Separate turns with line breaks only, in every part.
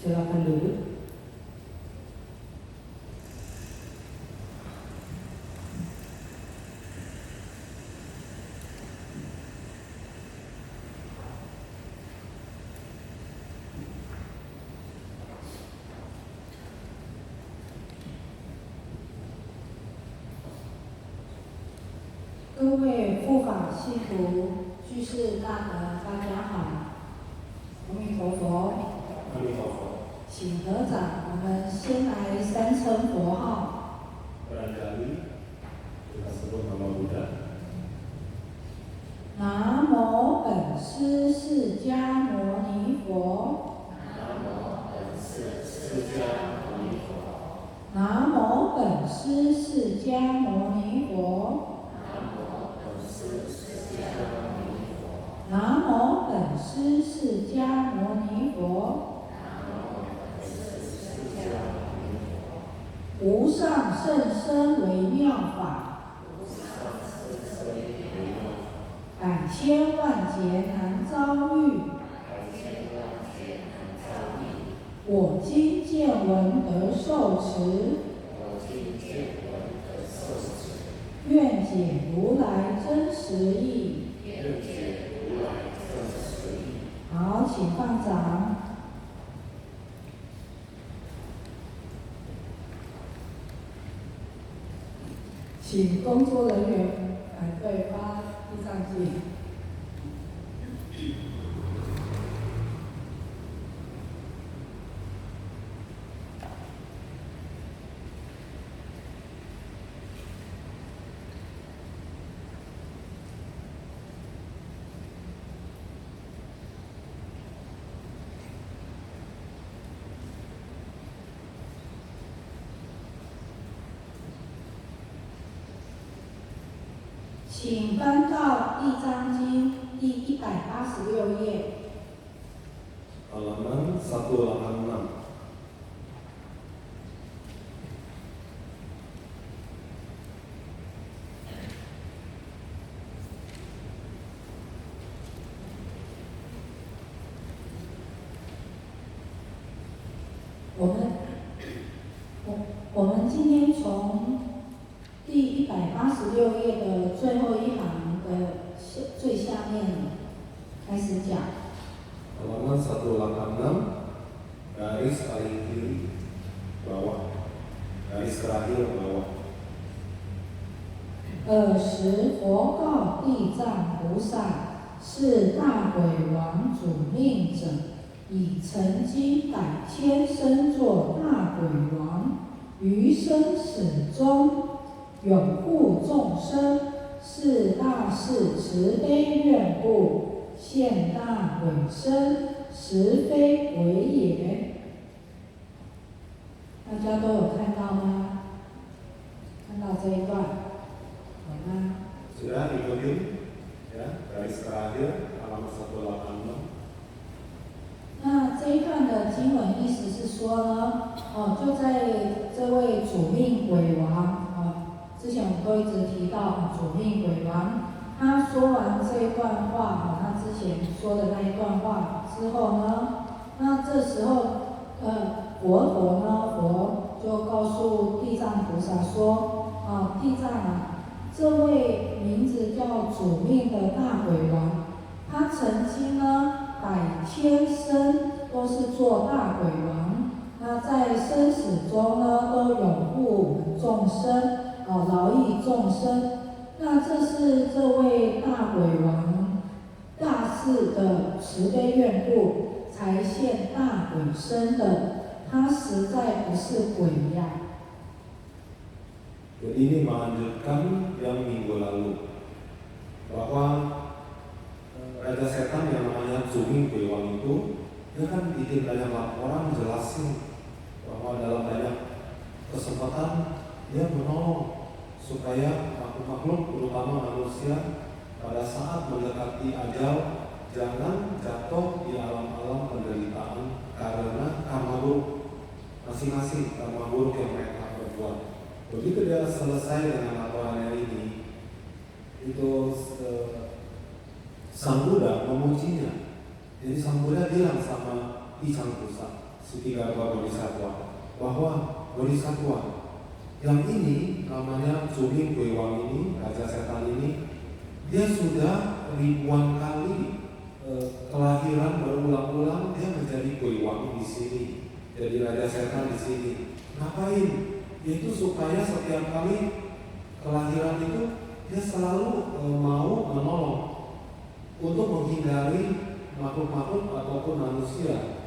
Silakan duduk.各位护法信徒、居士大德，大家好，阿弥陀佛。
阿弥陀佛。
请合掌，我们先来三称佛号。
Barangkali kita sebut nama Buddha.
南无本师释迦牟尼佛。
南无本师释迦牟尼佛。
南无本师释迦牟尼佛。南无本师释迦牟尼佛。无上甚深微妙法，百千万劫难遭遇。我今见闻得受持，愿解如来真实义。好，请放掌。请工作人员排队发地藏经。请翻到《地藏经》第186页。
Halaman 186.
我们今天从第186页的最后一行的最下面开始讲。
Halaman 186 garis paling kiri bawah, garis terakhir bawah.
尔时佛告地藏菩萨：是大鬼王主命者，已曾经百千生作大鬼王，于生死中永护众生，是大士慈悲愿故，现大鬼身，实非鬼也。大家都有看到吗？看到这一段，好吗？
Sudah ikutin ya, garis terakhir halaman 186.
那这一段的经文意思是说呢，就在这位主命鬼王，之前我们都一直提到主命鬼王，他说完这一段话，他之前说的那一段话之后呢，那这时候，佛陀呢，佛就告诉地藏菩萨说，地藏啊，这位名字叫主命的大鬼王，他曾经呢。百千生都是做大鬼王，那在生死中呢，都拥护众生，劳役众生。那这是这位大鬼王大士的慈悲愿故，才现大鬼身的。他实在不是鬼呀。
Jadi ini melanjutkan yang minggu lalu bahwa Raja Setan yang namanya Zumi Bewang itu, dia kan bikin banyak laporan jelasin bahwa dalam banyak kesempatan dia menolong supaya makhluk-makhluk terutama manusia pada saat mendekati ajal jangan jatuh di alam-alam penderitaan karena karma buruk masing-masing, karma buruk yang mereka perbuat. Begitu dia selesai dengan laporannya ini, itu Sang Buddha memujinya. Jadi Sang Buddha bilang sama Isang Pusa, Sutigarba Bodhisattva, bahwa Bodhisattva yang ini namanya Zuming Guiwang ini, Raja Setan ini, dia sudah ribuan kali kelahiran berulang-ulang, dia menjadi Guiwang di sini, jadi Raja Setan di sini. Ngapain? Yaitu supaya setiap kali kelahiran itu dia selalu mau menolong untuk menghindari makhluk-makhluk ataupun manusia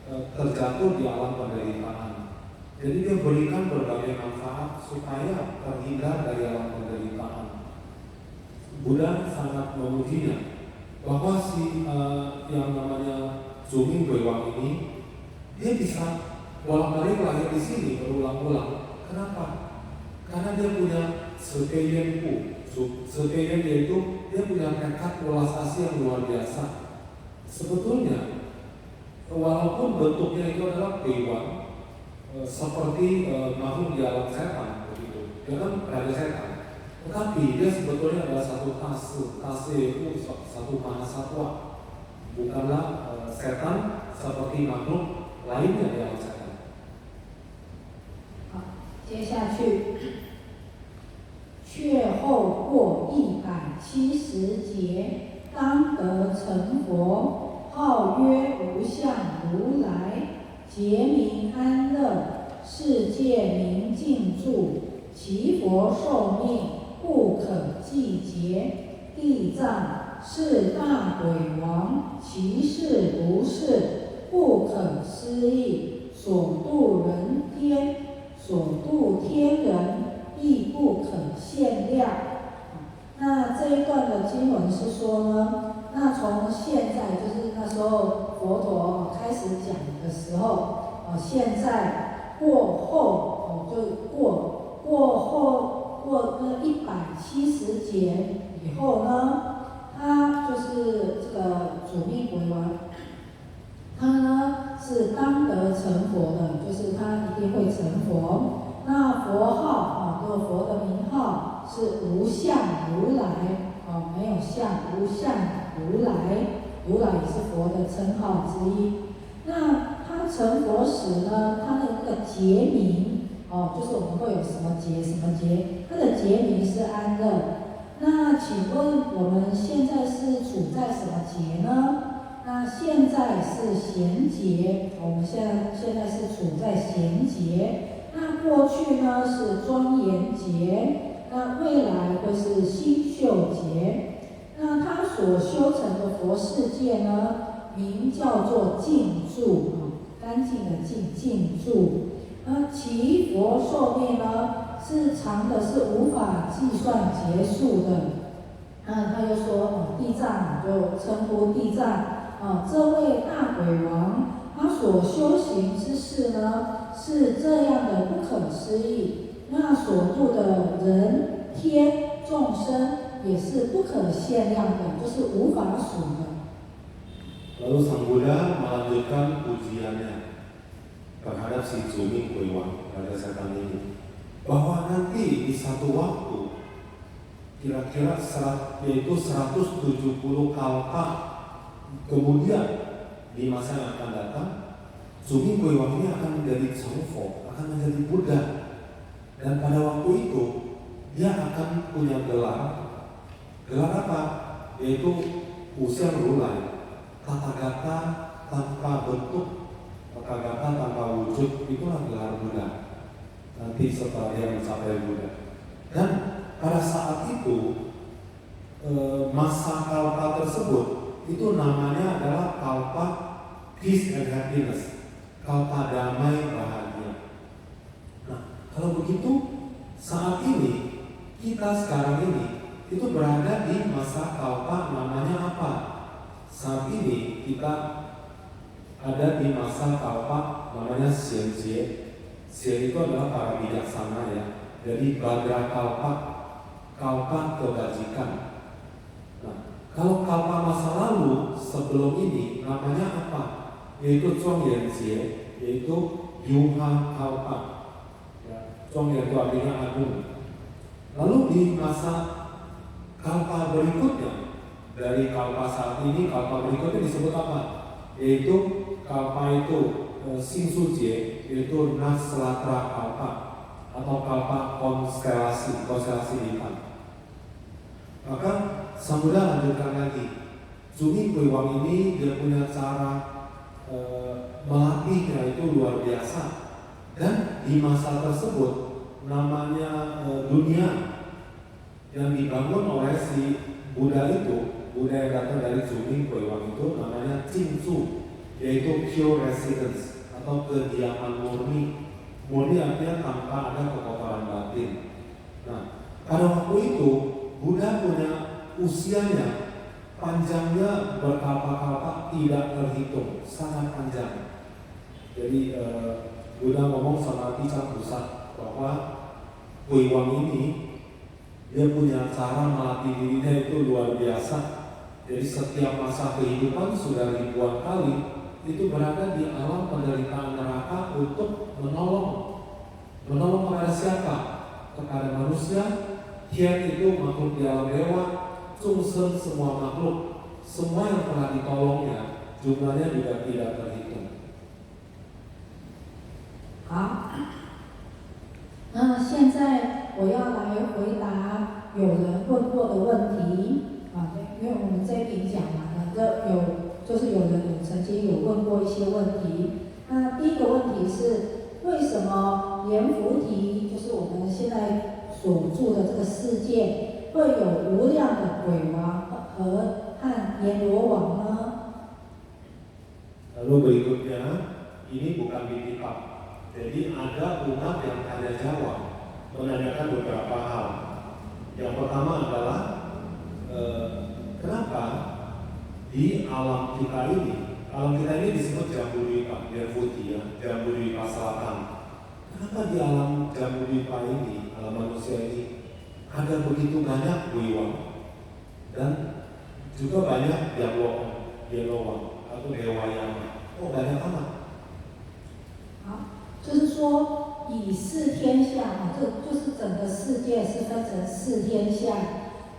terjatuh di alam penderitaan. Jadi dia berikan berbagai manfaat supaya terhindar dari alam penderitaan. Buddha sangat memujinya bahwa si yang namanya Zuming Guiwang ini, dia bisa bolak-balik lahir di sini berulang-ulang. Kenapa? Karena dia punya Sepeyen Pu. Sepeyen yaitu dia punya tekad welas asih yang luar biasa. Sebetulnya walaupun bentuknya itu adalah Guiwang, seperti makhluk di alam setan begitu, dia kan Raja Setan, tetapi dia sebetulnya adalah satu tase itu satu mahasatwa, bukanlah setan seperti makhluk lainnya di alam setan.
好，接下去，却后过170劫，当得成佛，号曰无相如来，劫名安乐，世界名净住，其佛寿命不可计劫，地藏是大鬼王，其事如是，不可思议，所度人天，所度天人，亦不可限量。那这一段的经文是说呢，那从现在就是那时候佛陀开始讲的时候，现在过后就过那170劫以后呢，他就是这个主命鬼王，他呢是当得成佛的，就是他一定会成佛。那佛号这个佛的名号是无相如来，没有相，无相如来，如来也是佛的称号之一。那他成佛时呢，他的那个劫名，就是我们会有什么劫什么劫，他的劫名是安乐。那请问我们现在是处在什么劫呢？那现在是贤劫，我们现在是处在贤劫。那过去呢是庄严劫，那未来会是新秀劫。那他所修成的佛世界呢，名叫做净住，干净的净住。其佛寿命呢是长的是无法计算结束的。他又说地藏，就称呼地藏，这位大鬼王，他所修行之事呢是这样的不可思议，那所度的人天众生也是不可限量的，就是无法数的。
Lalu Sang Buddha melanjutkan pujiannya terhadap si Zuming Guiwang, Raja Setan ini, bahwa nanti di satu waktu kira-kira yaitu 170 kalpa kemudian di masa yang akan datang, Zuming Guiwang ini akan menjadi Sangfo, akan menjadi Buddha. Dan pada waktu itu dia akan punya gelar apa? Yaitu Usiang Rulai, Tathagata tanpa bentuk, Tathagata tanpa wujud, itulah gelar Buddha. Nanti setelah dia mencapai Buddha. Dan pada saat itu masa kalpa tersebut itu namanya adalah kalpa peace and happiness, kalpa damai bahagia. Nah, kalau begitu saat ini kita sekarang ini itu berada di masa kalpa namanya apa? Saat ini kita ada di masa kalpa namanya Xianjie. Xian itu adalah para bijaksana ya. Jadi Badra kalpa kebajikan. Nah, kalau kalpa masa lalu sebelum ini namanya apa? Yaitu Zhuangyanjie, yaitu Yuha kalpa. Ya, Zhuangyan itu artinya agung. Lalu di masa kalpa berikutnya, dari kalpa saat ini, kalpa berikutnya disebut apa? Yaitu kalpa itu Sinsuje, yaitu Naslatra Kalpa atau Kalpa konstelasi bintang. Maka Samudra lanjutkan lagi, Zumi Kuiwang ini dia punya cara melatihnya itu luar biasa, dan di masa tersebut namanya dunia yang dibangun oleh si Buddha itu, Buddha yang datang dari Zumi Kuiwang itu namanya Cingsu, yaitu pure residence atau kediaman murni. Murni artinya tanpa ada kekotoran batin. Nah, pada waktu itu Buddha punya usianya panjangnya berkalpa-kalpa tidak terhitung, sangat panjang. Jadi Buddha ngomong sama Ticang Pusat bahwa Kuiwang ini dia punya cara melatih dirinya itu luar biasa. Jadi setiap masa kehidupan sudah ribuan kali itu berada di alam penderitaan neraka untuk menolong kepada siapa? Kepada manusia. Tian itu makhluk di alam dewa, Cungsen semua makhluk, semua yang pernah ditolongnya jumlahnya juga tidak terhitung.
好，那现在我要来回答有人问过的问题啊，因为我们这一讲完了，就是有人曾经有问过一些问题。那第一个问题是，为什么阎浮提，就是我们现在所住的这个世界，会有无量的鬼王和阎罗王呢？
Lalu berikutnya, ini bukan di kitab. Jadi ada umat yang tanya jawab, menanyakan beberapa hal. Yang pertama adalah kenapa di alam kita ini disebut Jambudvipa, Yervuti ya, Jambudvipa Selatan. Kenapa di alam Jambudvipa ini, alam manusia ini ada begitu banyak Kuiwang dan juga banyak Yelowang atau Dewayama? Oh, banyak amat.
就是说，以四天下啊，这就是整个世界是分成四天下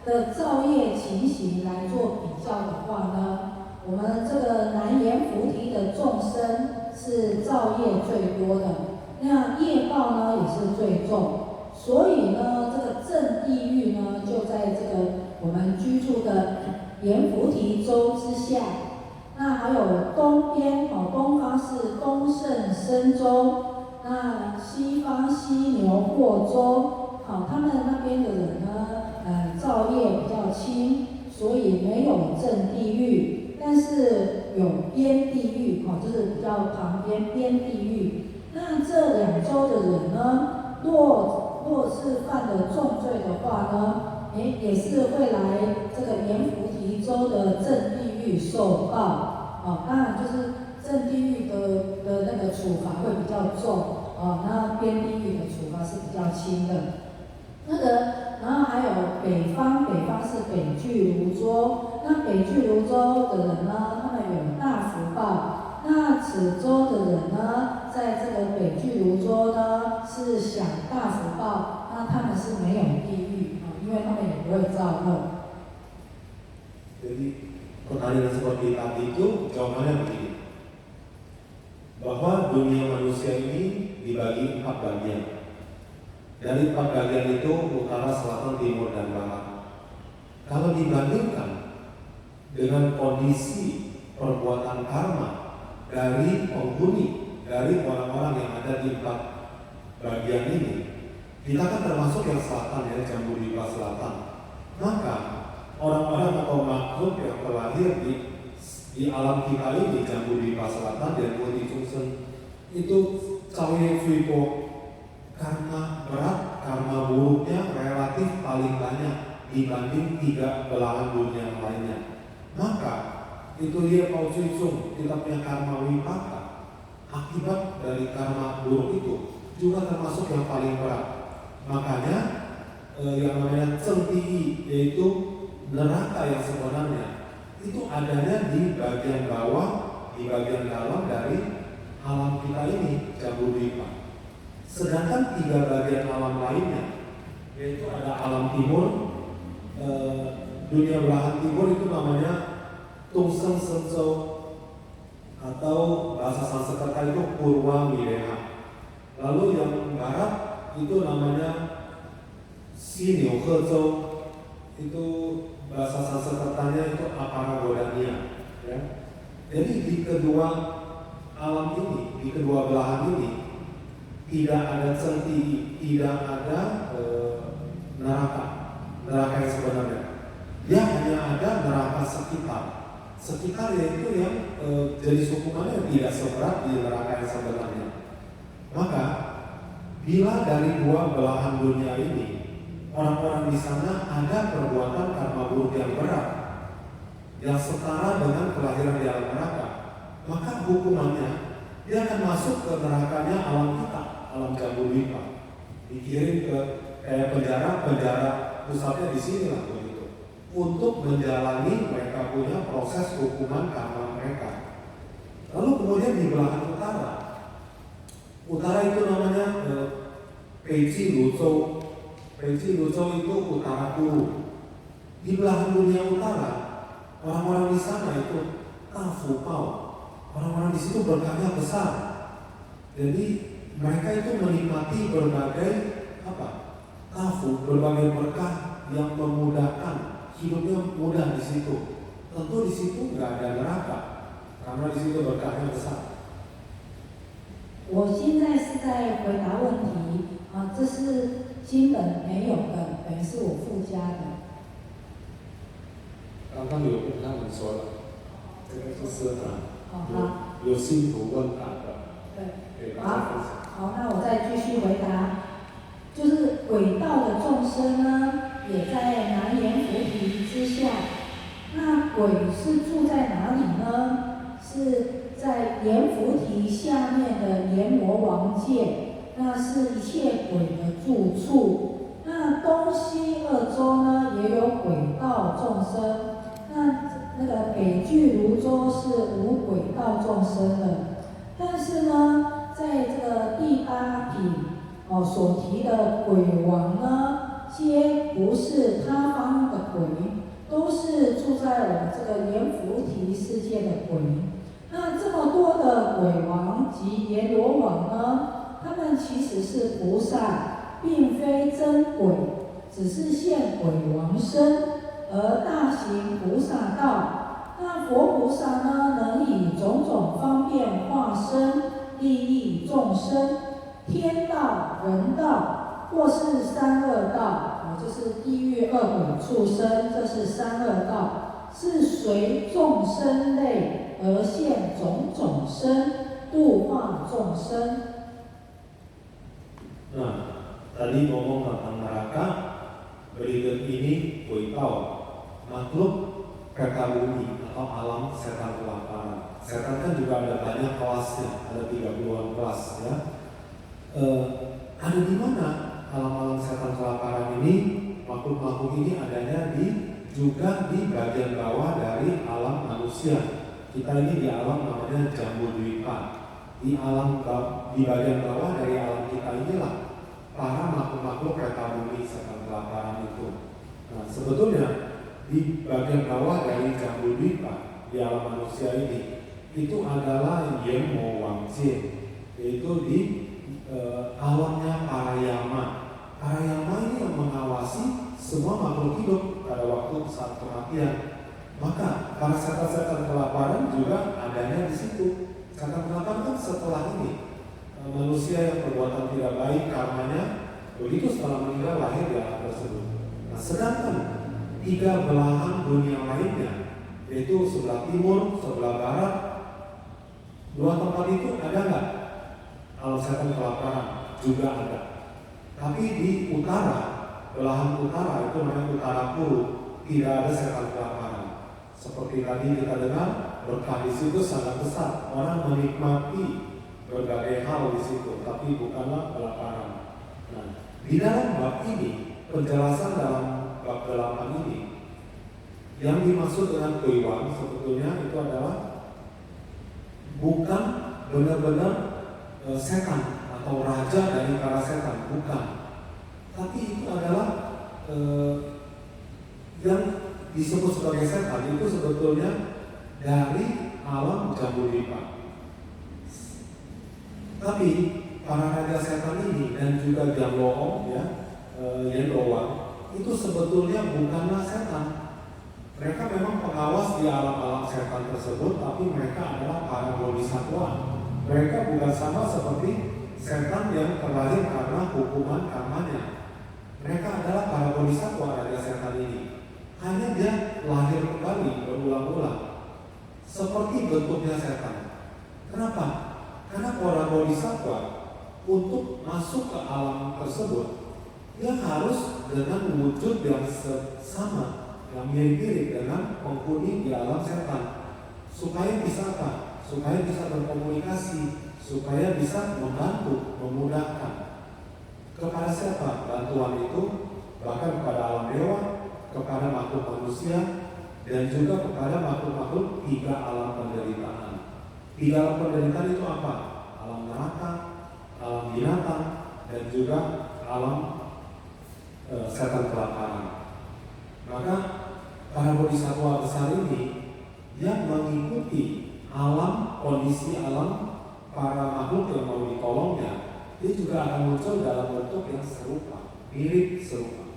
的造业情形来做比较的话呢，我们这个南阎浮提的众生是造业最多的，那业报呢也是最重，所以呢，这个正地狱呢就在这个我们居住的阎浮提州之下。那还有东边东方是东胜身州。 那西方犀牛过州，他们那边的人呢，造业比较轻，所以没有正地狱，但是有边地狱，就是比较旁边边地狱。那这两州的人呢，若是犯了重罪的话呢，也是会来这个阎浮提州的正地狱受报。当然就是正地狱的那个处罚会比较重。 那边地狱的处罚是比较轻的。然后还有北方是北俱卢洲。那北俱卢洲的人呢，他们有大福报。那此洲的人呢，在这个北俱卢洲呢是享大福报，那他们是没有地狱因为他们也不会造恶。
Jadi pertanyaan seperti tadi itu jawabannya begini. Bahwa dunia manusia ini dibagi 4 bagian. Dari 4 bagian itu utara, selatan, timur, dan barat. Kalau dibandingkan dengan kondisi perbuatan karma dari penghuni, dari orang-orang yang ada di 4 bagian ini, kita kan termasuk yang selatan ya, Jambudvipa Selatan. Maka orang-orang atau makhluk yang terlahir di alam kita ini, Jambudvipa Selatan dan Putih Cungsen itu Cawe Suipo, karma berat, karma buruknya relatif paling banyak dibanding 3 belahan dunia lainnya. Maka itu dia Pau Cuicung, kita punya karma wipaka. Akibat dari karma buruk itu juga termasuk yang paling berat. Makanya yang namanya Cengtihi, yaitu neraka yang sebenarnya itu adanya di bagian bawah, di bagian dalam dari alam kita ini, Jambudvipa. Sedangkan 3 bagian alam lainnya, yaitu ada alam timur, dunia belahan timur itu namanya Tungseng Senzou, atau bahasa Sanskerta itu Purwa Mileha. Lalu yang barat itu namanya Sinyo Hezo, itu bahasa Sanskertanya itu Aparagodania, ya. Jadi di kedua alam ini, di kedua belahan ini tidak ada centi, tidak ada neraka yang sebenarnya. Dia hanya ada neraka sekitar yaitu yang jenis hukumannya tidak seberat di neraka yang sebenarnya. Maka bila dari dua belahan dunia ini orang-orang di sana ada perbuatan karma buruk yang berat yang setara dengan kelahiran di alam neraka, maka hukumannya dia akan masuk ke nerakanya alam kita, alam Jambudvipa, dikirim ke kayak penjara pusatnya di sini lah begitu, untuk menjalani mereka punya proses hukuman karma mereka. Lalu kemudian di belahan utara itu namanya Peiji Luzhou. Peiji Luzhou itu utara Kuru. Di belahan dunia utara, orang-orang di sana itu Tafupao. Orang-orang di situ berkarya besar. Jadi mereka itu menikmati berbagai berbagai berkah yang memudahkan hidupnya mudah di situ. Tentu di situ nggak ada neraka karena di situ berkahnya besar.
我现在是在回答问题啊，这是经本没有的，等于是我附加的。
刚刚有跟他们说了，这个就是有信徒问答的，对，给大家分享。
好，那我再继续回答，就是轨道的众生呢，也在南阎浮提之下。那鬼是住在哪里呢？是在阎浮提下面的阎魔王界，那是一切鬼的住处。那东西二州呢，也有轨道众生。那个北俱泸州是无轨道众生的，但是呢，在这个第8品所提的鬼王呢，皆不是他方的鬼，都是住在我们这个阎浮提世界的鬼。那这么多的鬼王及阎罗王呢，他们其实是菩萨，并非真鬼，只是现鬼王身。而大行菩萨道，那佛菩萨呢，能以种种方便化身，利益众生，天道、人道，或是三恶道，就是地狱、恶鬼、畜生，这是三恶道，是随众生类而现种种身，度化众生。
Tadi ngomong tentang neraka, berikut ini gue tahu makhluk kata bumi atau alam setan kelaparan. Setan kan juga ada banyak kelasnya, ada 30-an kelas ya. Ada di mana alam-alam setan kelaparan ini? Makhluk-makhluk ini adanya juga di bagian bawah dari alam manusia. Kita ini di alam namanya Jambudvipa. Di bagian bawah dari alam kita inilah para makhluk-makhluk kata bumi setan kelaparan itu. Nah, sebetulnya di bagian bawah dari Jambudvipa di alam manusia ini itu adalah Yemo Wangjie, yaitu di alamnya para yama. Para yama ini yang mengawasi semua makhluk hidup pada waktu saat kematian. Maka para setan-setan kelaparan juga adanya di situ. Setan kelaparan kan setelah ini manusia yang perbuatan tidak baik karmanya begitu setelah meninggal lahir di alam tersebut. Nah, sedangkan 3 belahan dunia lainnya, yaitu sebelah timur, sebelah barat, 2 tempat itu ada nggak? Alam setan kelaparan juga ada. Tapi di utara, belahan utara itu namanya utara Kuru, tidak ada setan kelaparan. Seperti tadi kita dengar, berkah di situ sangat besar. Orang menikmati berbagai hal di situ, tapi bukanlah kelaparan. Nah, di dalam bab ini, penjelasan dalam bab 8 ini yang dimaksud dengan Kuiwang sebetulnya itu adalah bukan benar-benar setan atau raja dari para setan, bukan. Tapi itu adalah yang disebut sebagai setan itu sebetulnya dari alam Jambudvipa. Tapi para raja setan ini dan juga Jamloong ya, Yenrowan itu sebetulnya bukanlah setan. Mereka memang pengawas di alam-alam setan tersebut, tapi mereka adalah para bodhisattva. Mereka bukan sama seperti setan yang terlahir karena hukuman karmanya. Mereka adalah para bodhisattva raja setan ini. Hanya dia lahir kembali berulang-ulang seperti bentuknya setan. Kenapa? Karena para bodhisattva untuk masuk ke alam tersebut dia harus dengan wujud yang sama, yang mirip-mirip dengan penghuni di alam setan, supaya bisa apa? Supaya bisa berkomunikasi, supaya bisa membantu, memudahkan. Kepada siapa bantuan itu? Bahkan kepada alam dewa, kepada makhluk manusia, dan juga kepada makhluk-makhluk 3 alam penderitaan. 3 alam penderitaan itu apa? Alam neraka, alam binatang, dan juga alam setan kelaparan. Maka para bodhisattva besar ini yang mengikuti alam, kondisi alam para makhluk yang mau ditolongnya, dia juga akan muncul dalam bentuk yang serupa, mirip serupa.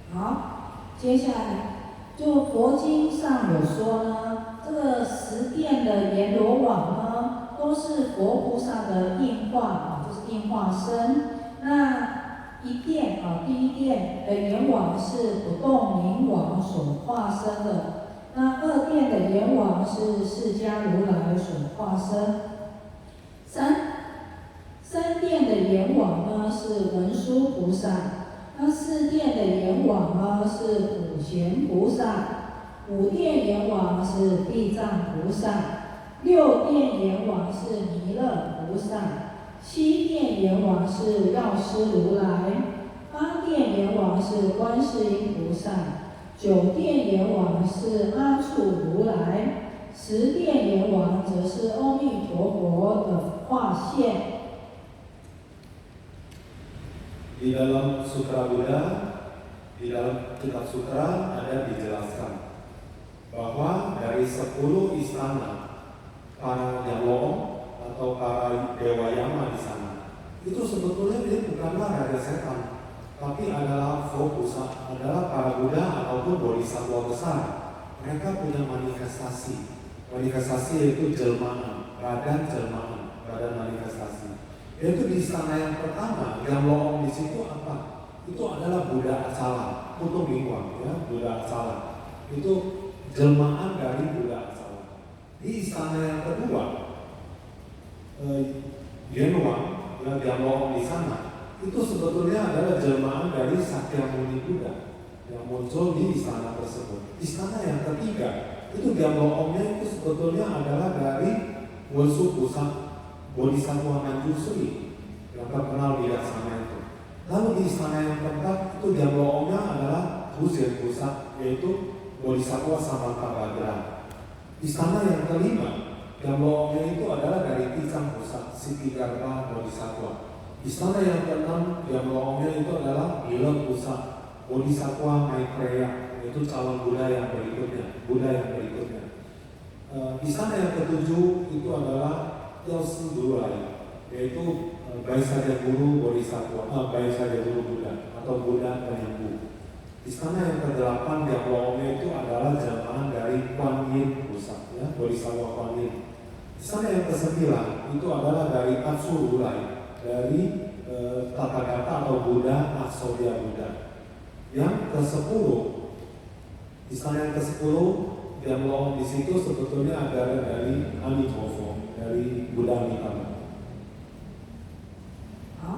好，接下来就佛经上有说呢，这个10殿的阎罗王呢，都是佛菩萨的应化啊，就是应化身。那一殿啊，第一殿的阎王是不动明王所化身的，那2殿的阎王是释迦如来所化身，三殿的阎王呢是文殊菩萨，那4殿的阎王呢是普贤菩萨，5殿阎王是地藏菩萨，6殿阎王是弥勒菩萨，7殿阎王是药师如来，8殿阎王是观世音菩萨，9殿阎王是阿处如来，10殿阎王则是阿弥陀佛的化现。
Di dalam Sutra Buddha, di dalam kitab Sutra ada dijelaskan bahwa dari 10 istana para Jamloong atau para dewa Yama di sana, itu sebetulnya dia bukanlah raja setan, tapi adalah fokus, adalah para Buddha ataupun bodhisattva besar. Mereka punya manifestasi yaitu jelmaan, badan jelmaan, badan manifestasi. Yaitu di istana yang pertama, Jamloong di situ apa? Itu adalah Buddha Acala, Putu Bingwang, ya, Buddha Acala. Itu jelmaan dari Buddha Acala. Di istana yang kedua, Yenwang, ya, Jamloong di sana, itu sebetulnya adalah jelmaan dari Sakyamuni Buddha yang muncul di istana tersebut. Istana yang ketiga, itu Jamloongnya itu sebetulnya adalah dari Wushu Pusat Bodhisattva Manjusri yang terkenal bijaksana itu. Lalu di istana yang keempat itu Jamloongnya adalah Busen Pusat, yaitu Bodhisattva Samantabhadra. Istana yang kelima Jamloongnya itu adalah dari Ticang Pusat, Siddhikarta Bodhisattva. Istana yang keenam Jamloongnya itu adalah Mila Pusat, Bodhisattva Maitreya, yaitu calon Buddha yang berikutnya. Istana yang ketujuh itu adalah Yausu Durai, yaitu Baisarya Guru Bodhisattva, Baisarya Guru Buddha atau Buddha penyembuh. Istana yang ke-8 Jamloongnya itu adalah jelmaan dari Kuan Yin Pusat, ya, Bodhisattva Kuan Yin. Istana yang ke-9 itu adalah dari Atsu Rurai, dari Tathagata atau Buddha Aksodya Buddha. Yang ke-10, istana yang ke-10 Jamloong di situ sebetulnya adalah dari Amitabha, dari Buddha Amitabha.
好，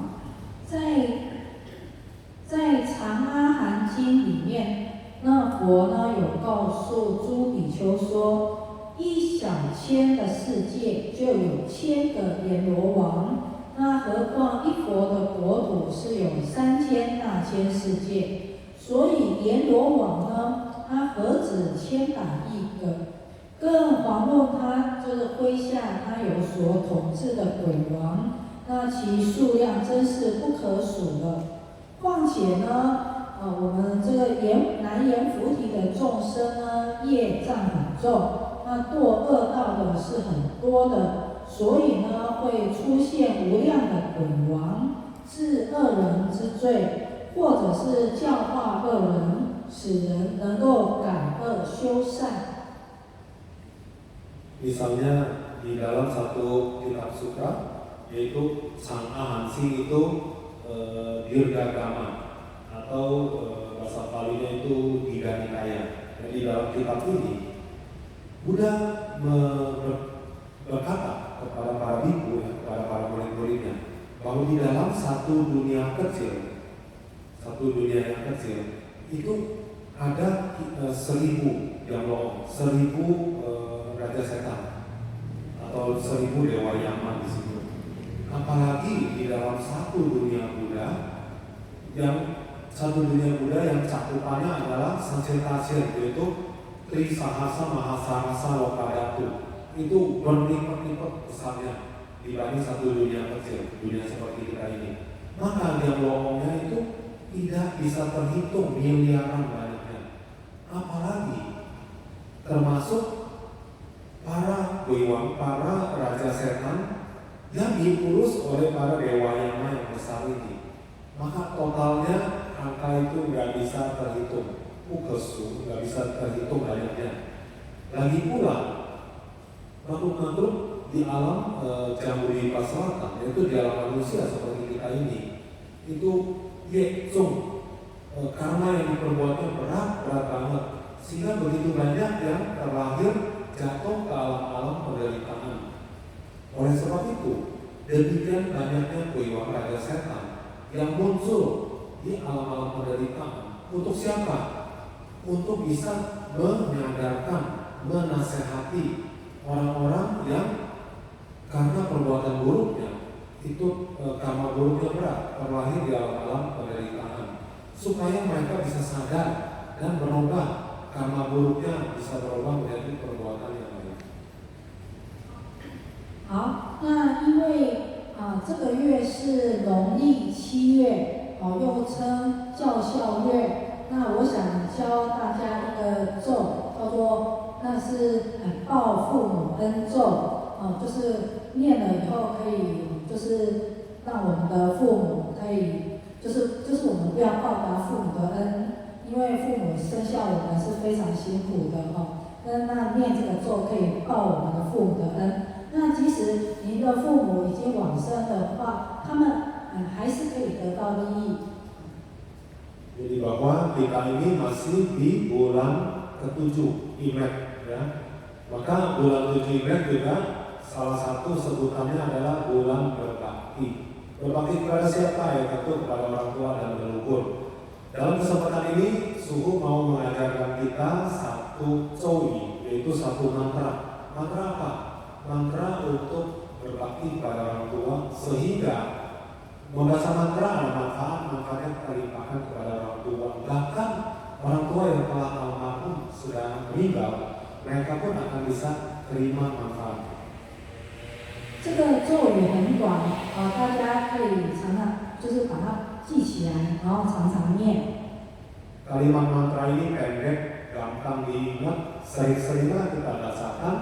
在长阿含经里面，那佛呢有告诉诸比丘说，一小千的世界就有1000个阎罗王，那何况一佛的国土是有3000大千世界，所以阎罗王呢，他何止千百亿个？更遑论他就是麾下他有所统治的鬼王，那其数量真是不可数的。况且呢，我们这个南阎浮提的众生呢，业障很重，那堕恶道的是很多的，所以呢会出现无量的鬼王，治恶人之罪，或者是教化恶人，使人能够改恶修善。
Misalnya di dalam satu kitab sutra, yaitu Sang Ahansi itu Dirgagama atau bahasa Palinya itu Diganikaya. Dan di dalam kitab ini Buddha berkata kepada para biku, kepada para murid-muridnya, bahwa di dalam satu dunia yang kecil itu ada 1000 yang loh, 1000 raja setan atau 1000 dewa Yama di situ. Apalagi di dalam satu dunia Buddha yang cakupannya adalah Sancirtasir, yaitu Trisahasa Mahasarasa Lokadatu. Itu berlipat-lipat besarnya dibanding satu dunia kecil, dunia seperti kita ini. Maka yang lowongnya itu tidak bisa terhitung, miliaran banyaknya. Apalagi termasuk para dewa, para raja setan yang diurus oleh para dewa Yama yang besar ini. Maka totalnya angka itu nggak bisa terhitung, nggak bisa terhitung banyaknya. Lagi pula makhluk-makhluk di alam Jambudvipa Selatan, yaitu di alam manusia seperti kita ini, itu yekcung, karma yang diperbuatnya berat banget, sehingga begitu banyak yang terlahir jatuh ke alam-alam penderitaan. Oleh sebab itu, demikian banyaknya Dewa Raja Setan yang muncul di alam-alam penderitaan. Untuk siapa? Untuk bisa menyadarkan, menasehati orang-orang yang karena perbuatan buruknya itu karma buruknya berat, terlahir di alam-alam penderitaan, supaya mereka bisa sadar dan berubah, karma buruknya bisa berubah menjadi perbuatan yang baik.
好，那因为这个月是农历7月，又称教孝月。那我想教大家一个咒，叫做那是报父母恩咒，就是念了以后可以，就是让我们的父母可以，就是我们不要报答父母的恩，因为父母生下我们是非常辛苦的那念这个咒可以报我们的父母的恩。那即使您的父母已经往生的话，他们还是可以得到利益。
Jadi bahwa kita ini masih di bulan ke-7 Imlek, ya. Maka bulan 7 Imlek juga salah satu sebutannya adalah bulan berbakti. Berbakti kepada siapa? Ya, tentu kepada orang tua dan leluhur. Dalam kesempatan ini, Suhu mau mengajarkan kita satu cowi, yaitu satu mantra. Mantra apa? Mantra untuk berbakti kepada orang tua, sehingga membaca mantra ada manfaatnya kita limpahkan kepada orang tua. Bahkan orang tua yang telah almarhum sudah meninggal, mereka pun akan bisa terima manfaat.
这个咒语很短大家可以常常就是把它记起来，然后常常念。
Kalimat mantra ini pendek, gampang diingat, sering-seringlah kita bacakan,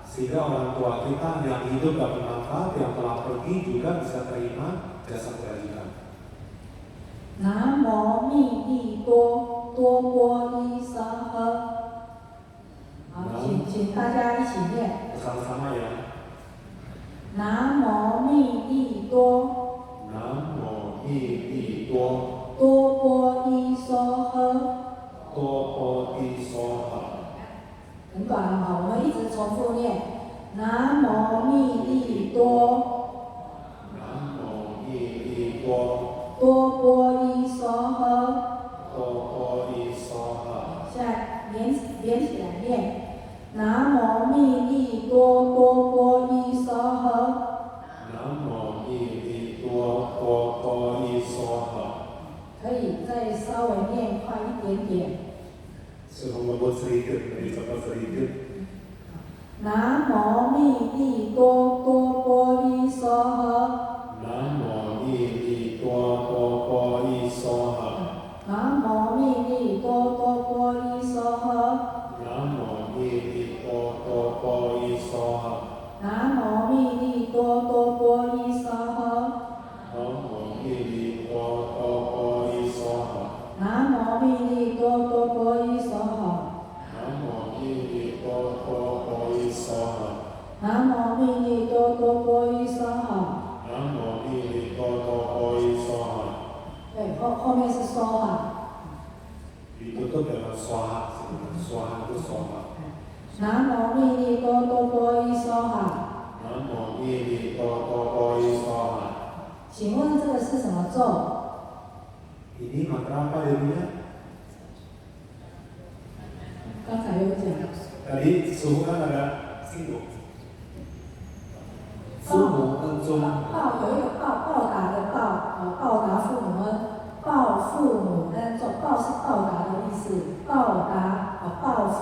sehingga orang tua kita yang hidup dan bermanfaat, yang telah pergi juga bisa terima jasa kebajikan.
南无密利多多波伊沙呵。好，请大家一起念。
Bersama-sama ya.
南无密利多。
南无密利多。
多波伊沙呵。
多波伊娑哈。
很短我们一直重复念。南无密利多。
南无密利多。
多波伊沙呵。
多波伊娑哈。
现在连起来念。南无密利多多波伊沙呵。
南无密利多多波伊娑哈。
可以再稍微念快一点点。
Suruh ngebut sedikit, lebih cepat sedikit.
南无密利多多波伊沙呵。
南无密利多多波伊娑哈。
南无密利多多波伊沙呵。
南无密利多多波伊娑哈。
南无密利
swaha sebenarnya. Swaha itu swaha.
Namo Mini Toto Boy Soha。Namo
Mini Toto Boy Soha。
请问这个是什么咒？
Ini mantra apa jadinya?
刚才有讲。
Tadi suhu kan ada singgung. 父母恩重。
报有一个报答的报答父母恩，报父母恩重，报是报答的意思，报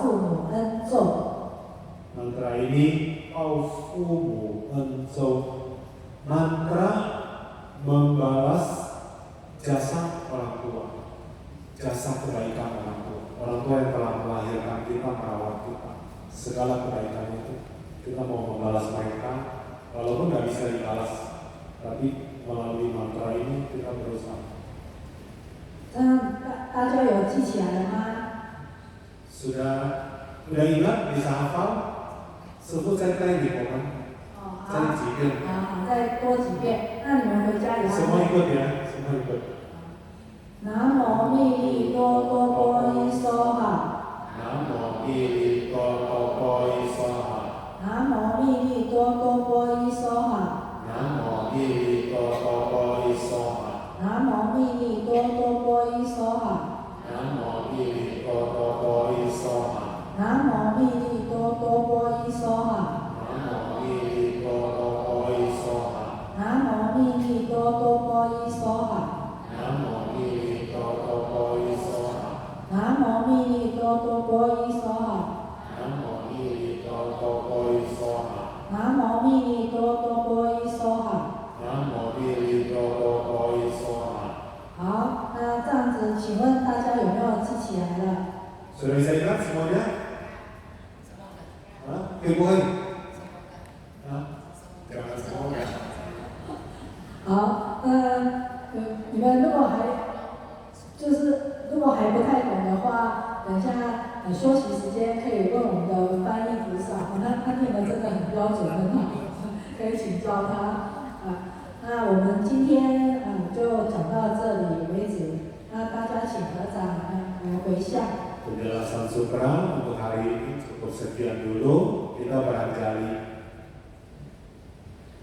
父母恩重。
Mantra ini Pau Fumu Enzo. Mantra membalas jasa orang tua, jasa kebaikan orang tua yang telah melahirkan kita, merawat kita, segala kebaikan itu kita mau membalas mereka, walaupun nggak bisa dibalas, tapi melalui mantra ini kita berusaha.
这样大家有记起来了吗？
Sudah ingat, bisa hafal? Sebut saya di momen. 再几遍。
再多几遍。那你们回家也要。
Semua ikut ya, semua ikut.
Namo Mini Toto Boy Soha。
Namo Mini Toto Boy Soha。
Namo Mini Toto Boy Soha。
Namo Mini Toto Boy Soha。
Namo Mini Toto Boy Soha。
Namo Mini Toto Boy Soha。
Namo Mini Toto Boy Soha。
Namo Mini Toto Boy Soha。
Namo Mini Toto Boy Soha。
Namo Mini Toto Boy Soha。
Namo Mini Toto Boy Soha。
Namo Mini Toto Boy Soha。
Namo Mini Toto Boy Soha。
Namo Mini Toto Boy Soha。
好，那这样子，请问大家有没有记起来了？
Sudah bisa ingat semuanya? Hah? Kepoin? Hah? Jangan semuanya.
好，你们如果还不太懂的话，等一下休息时间可以问我们的翻译菩萨，他念的真的很标准很好，可以请教他。那我们今天就讲到这里为止。那大家请合掌来回向。
Penjelasan sutra untuk hari ini cukup sekian dulu. Kita barangkali